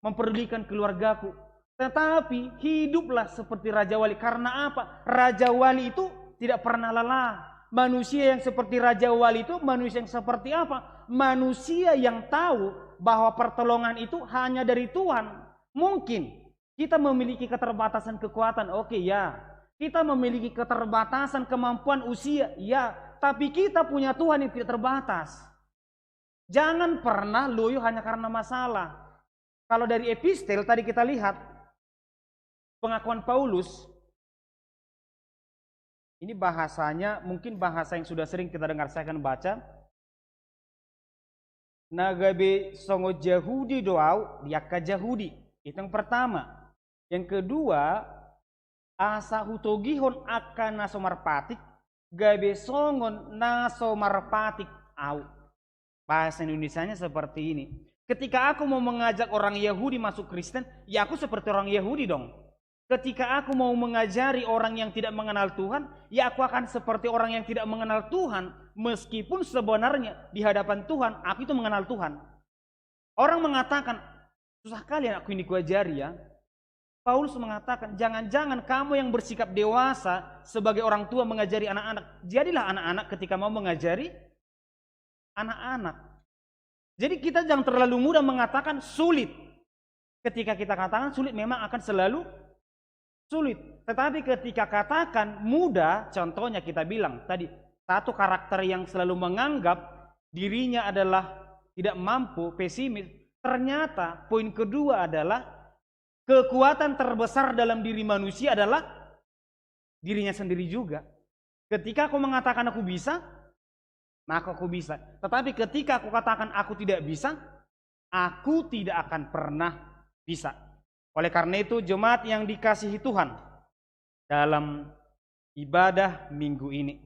mempedulikan keluargaku. Tetapi hiduplah seperti Raja Wali. Karena apa? Raja Wali itu tidak pernah lelah. Manusia yang seperti Raja Wali itu manusia yang seperti apa? Manusia yang tahu bahwa pertolongan itu hanya dari Tuhan. Mungkin kita memiliki keterbatasan kekuatan, oke ya. Kita memiliki keterbatasan kemampuan usia, ya. Tapi kita punya Tuhan yang tidak terbatas. Jangan pernah loyo hanya karena masalah. Kalau dari epistel tadi kita lihat pengakuan Paulus, ini bahasanya mungkin bahasa yang sudah sering kita dengar, saya akan baca. Nagabe songo Jahudi doau diaka Jahudi. Itu yang pertama. Yang kedua, asa hutogihon akan naso marpatik gabe songon naso marpatik au. Bahasa Indonesianya seperti ini. Ketika aku mau mengajak orang Yahudi masuk Kristen, ya aku seperti orang Yahudi dong. Ketika aku mau mengajari orang yang tidak mengenal Tuhan, ya aku akan seperti orang yang tidak mengenal Tuhan, meskipun sebenarnya di hadapan Tuhan aku itu mengenal Tuhan. Orang mengatakan, susah kali aku ini kuajari ya. Paulus mengatakan, jangan-jangan kamu yang bersikap dewasa sebagai orang tua mengajari anak-anak. Jadilah anak-anak ketika mau mengajari anak-anak. Jadi kita jangan terlalu mudah mengatakan sulit. Ketika kita katakan sulit memang akan selalu sulit. Tetapi ketika katakan mudah, contohnya kita bilang tadi, satu karakter yang selalu menganggap dirinya adalah tidak mampu, pesimis. Ternyata poin kedua adalah kekuatan terbesar dalam diri manusia adalah dirinya sendiri juga. Ketika aku mengatakan aku bisa, maka aku bisa. Tetapi ketika aku katakan aku tidak bisa, aku tidak akan pernah bisa. Oleh karena itu jemaat yang dikasihi Tuhan dalam ibadah minggu ini,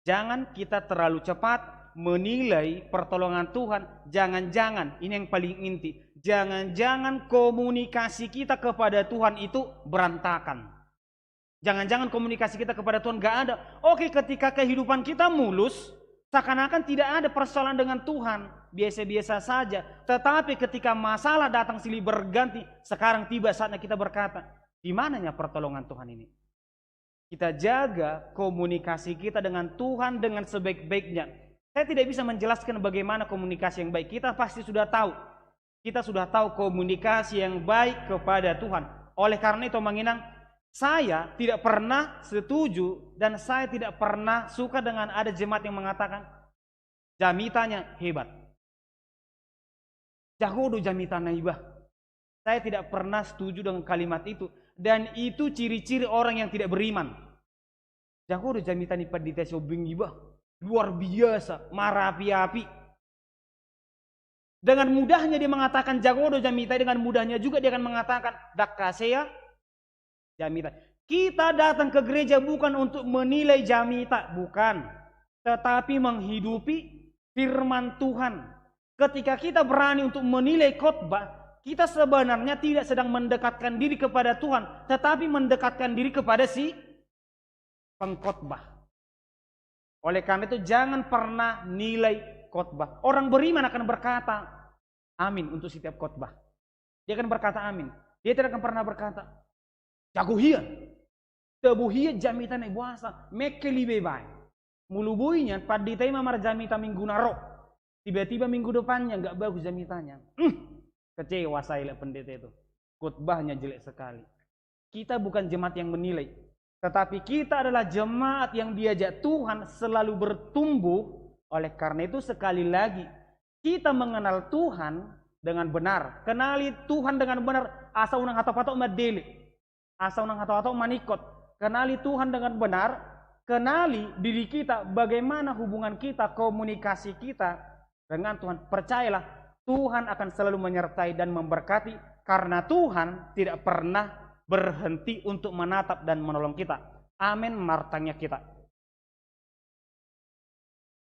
jangan kita terlalu cepat menilai pertolongan Tuhan. Jangan-jangan, ini yang paling inti, jangan-jangan komunikasi kita kepada Tuhan itu berantakan. Jangan-jangan komunikasi kita kepada Tuhan gak ada. Oke, ketika kehidupan kita mulus, seakan-akan tidak ada persoalan dengan Tuhan, biasa-biasa saja. Tetapi ketika masalah datang silih berganti, sekarang tiba saatnya kita berkata, di mananya pertolongan Tuhan ini? Kita jaga komunikasi kita dengan Tuhan dengan sebaik-baiknya. Saya tidak bisa menjelaskan bagaimana komunikasi yang baik. Kita pasti sudah tahu. Kita sudah tahu komunikasi yang baik kepada Tuhan. Oleh karena itu, Manginang, saya tidak pernah setuju dan saya tidak pernah suka dengan ada jemaat yang mengatakan jamitanya hebat. Jagodo jamitana ibah. Saya tidak pernah setuju dengan kalimat itu. Dan itu ciri-ciri orang yang tidak beriman. Jagodo jamitani padita sobing ibah. Luar biasa, marah api-api. Dengan mudahnya dia mengatakan jagodo jamita, dengan mudahnya juga dia akan mengatakan dakasea jamita. Kita datang ke gereja bukan untuk menilai jamita, bukan. Tetapi menghidupi firman Tuhan. Ketika kita berani untuk menilai khotbah, kita sebenarnya tidak sedang mendekatkan diri kepada Tuhan, tetapi mendekatkan diri kepada si pengkhotbah. Oleh karena itu jangan pernah nilai khotbah. Orang beriman akan berkata amin untuk setiap khotbah. Dia akan berkata amin. Dia tidak akan pernah berkata jagohian, tebuhian jamitan ibuasa, mekeli bebay. Mulubuinya paditay mamar jamita minggu naro. Tiba-tiba minggu depannya nggak bagus jamitannya. Kecewa saya lihat pendeta itu. Khotbahnya jelek sekali. Kita bukan jemaat yang menilai, tetapi kita adalah jemaat yang diajak Tuhan selalu bertumbuh. Oleh karena itu sekali lagi kita mengenal Tuhan dengan benar. Kenali Tuhan dengan benar. Asa unang hatau-hatau madele. Asa unang hatau-hatau manikot. Kenali Tuhan dengan benar. Kenali diri kita, bagaimana hubungan kita, komunikasi kita dengan Tuhan. Percayalah, Tuhan akan selalu menyertai dan memberkati. Karena Tuhan tidak pernah berhenti untuk menatap dan menolong kita. Amin martanya kita.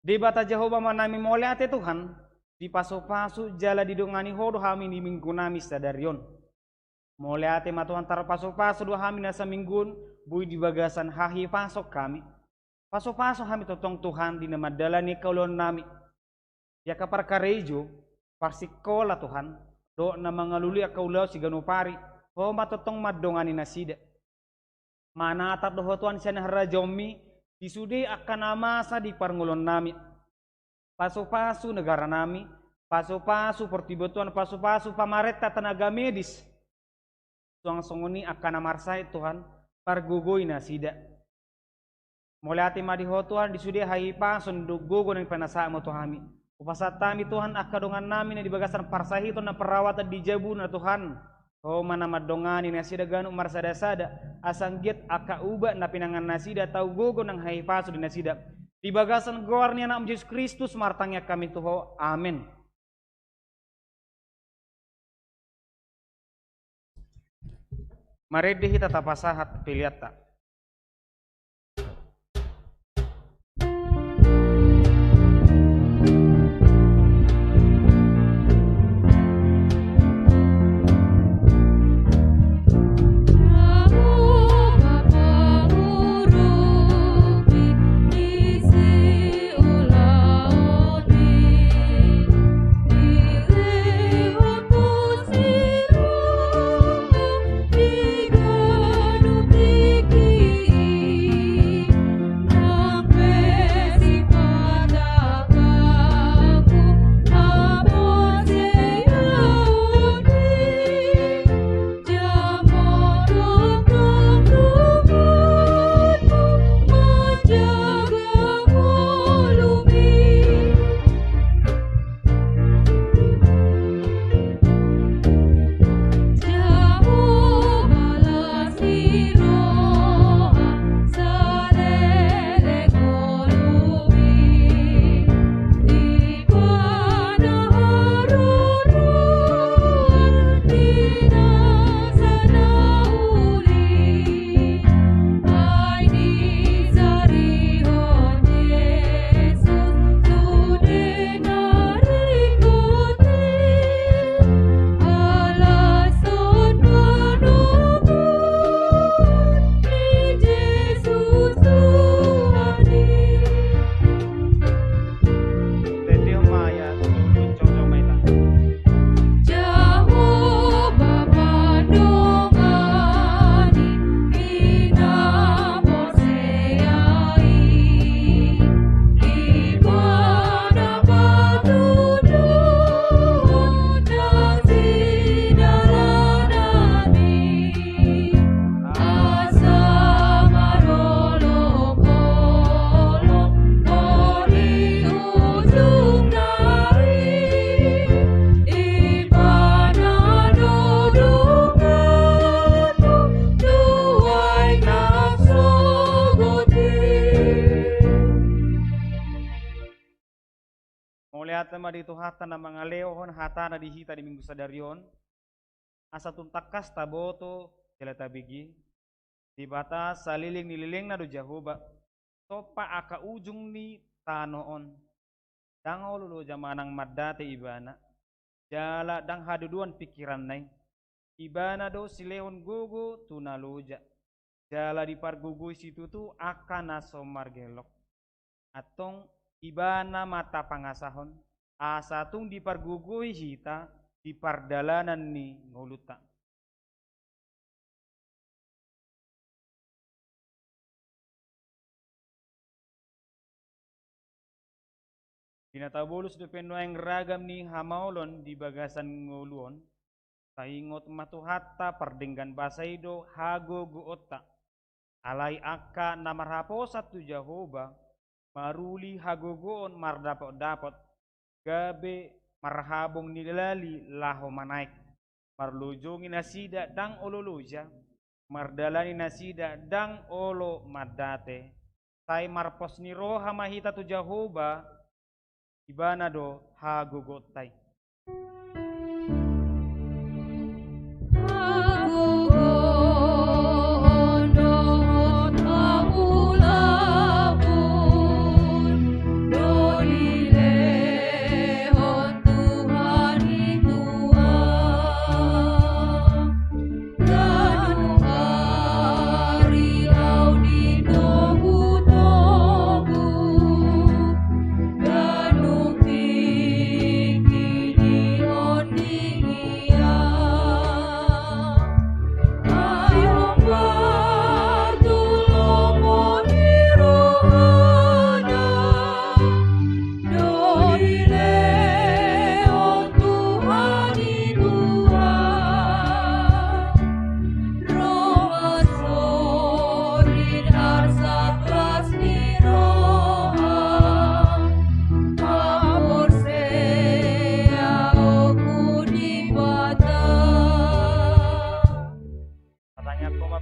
Di bata Jehovah manami moleate Tuhan. Di paso-paso jala didongani hodo hami di minggu nami sadarion. Moleate matuhan tar paso-paso dua hami nasa minggun. Bui di bagasan hahi pasok kami. Paso-paso hami totong Tuhan di nama dalani kaulon nami. Ya kapar karejo. Parsikola Tuhan. Do na mangaluli akaulau si ganupari. Ho matotong madongani nasida. Mana atat doho Tuhan siya naharajomi. Disude akan amasa di parngulon nami. Paso-paso negara nami. Paso-paso pertibetuan paso-paso pamareta tenaga medis. Suang-songoni akan amarsai Tuhan. Pargugoy nasida. Mulai ati madiho Tuhan disude hai pason gugo ng panasa mo Tuhan. Upasatami Tuhan akadongan namin na di bagasan parsahito na perawatan di jabu na Tuhan. O mana madongani na sida ganu marsada-sada asanggit aka uba na pinangan nasida tau gogo ng haipaso di nasida. Di bagasan goar ni anak Yesus Kristus martangnya kami Tuhan. Amin. Marede hita tapasahat piliata. Tema dito hata na mga leohon hata na dihita di minggu sadarion asa tuntakas taboto jelata bigi di batas saliling nililing na do Jehovah topa aka ujung ni tanoon dango lulu jamanang madate ibana jala dang haduduan pikiran nai ibana do sileon gugu tunaluja jala di pargugu situ tu akan nasomar gelok atong ibana mata pangasahon asa tung di pargugui hita di pardalanan ni nguluta. Pinatabolus de penuang ragam ni hamaulon di bagasan nguluon saingot matuhatta pardenggan basaido hago guota alai akka namarhaposat tu Jehovah maruli hagogoon mardapot-dapot gabe marhabong nilali laho manaik marlujungi nasida dang ololoja mardalani nasida dang olo madate say marpos ni roha mahita tu Jehovah ibana do hagogotay Tinggi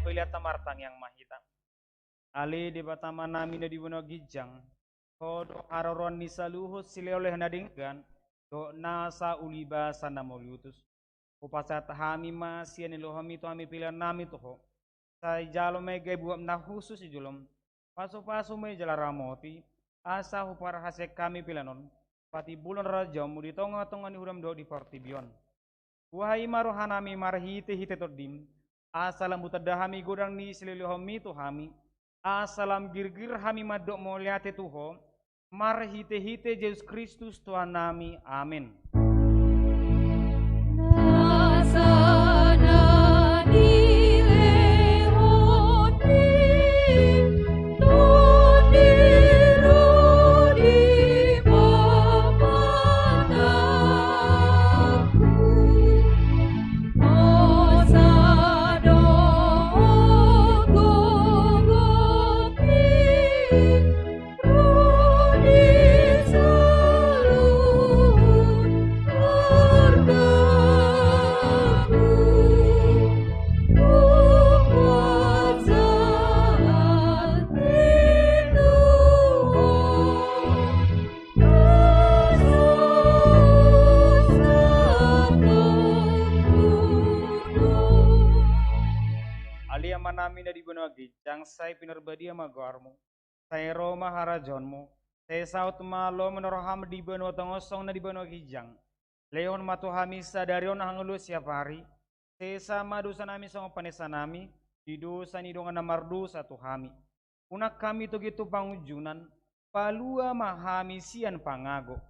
pelihat tamartang yang mahita. Ali di batama nami na dibuno gijang. Kodo haroron ni saluhut sileoleh na dinggan. Do nasa uliba sana moliutus. Upasat hami masya nilohami to hami pilihan nami toho. Sa jalo may gay buwam na husus ijulom. Paso-paso may jala ramoti. Asa hupara hasek kami pilanon. Pati bulan raja mudi tonga-tonga ni huram do di portibion. Wahai marohanami marhite-hite todim. Asalam butadahami godang ni sililohami to hami. Asalam girgir hami madok moliate tuho. Marhite-hite Yesus Kristus Tuhan nami. Amin. Nami na di benagi, jang say pinarbadia magarmo, say Roma harajonmo, say saut malo menoroham di benua tengosong na di benua gijang, leon matuhami sadarion hangulu siap hari, say sama dosa nami sama panesa nami, di dosa ni dongan namardu satu hami, unak kami tu gitu pangujunan, palua mahami sian pangago.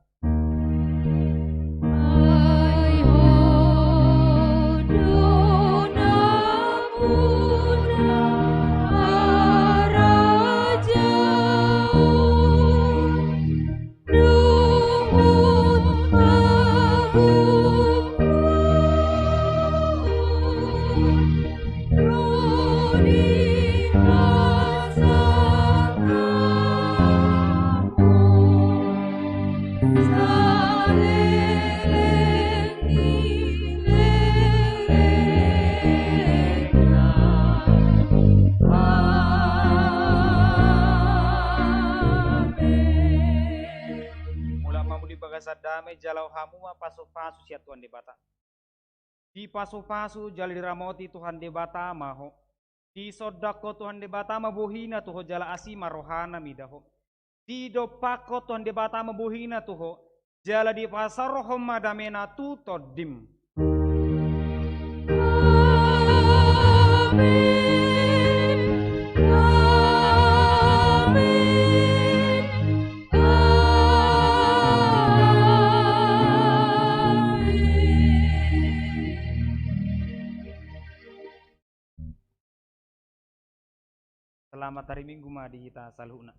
Damai jalau hamuma pasu-pasu sia Tuhan di bata. Di pasu-pasu jali diramoti Tuhan di bata maho. Di sodako Tuhan di bata mabuhina tuho jala asima rohana midaho. Di dopako Tuhan di bata mabuhina tuho jala di pasar rohom madamena tu todim. Selamat hari Minggu madi kita salhuna.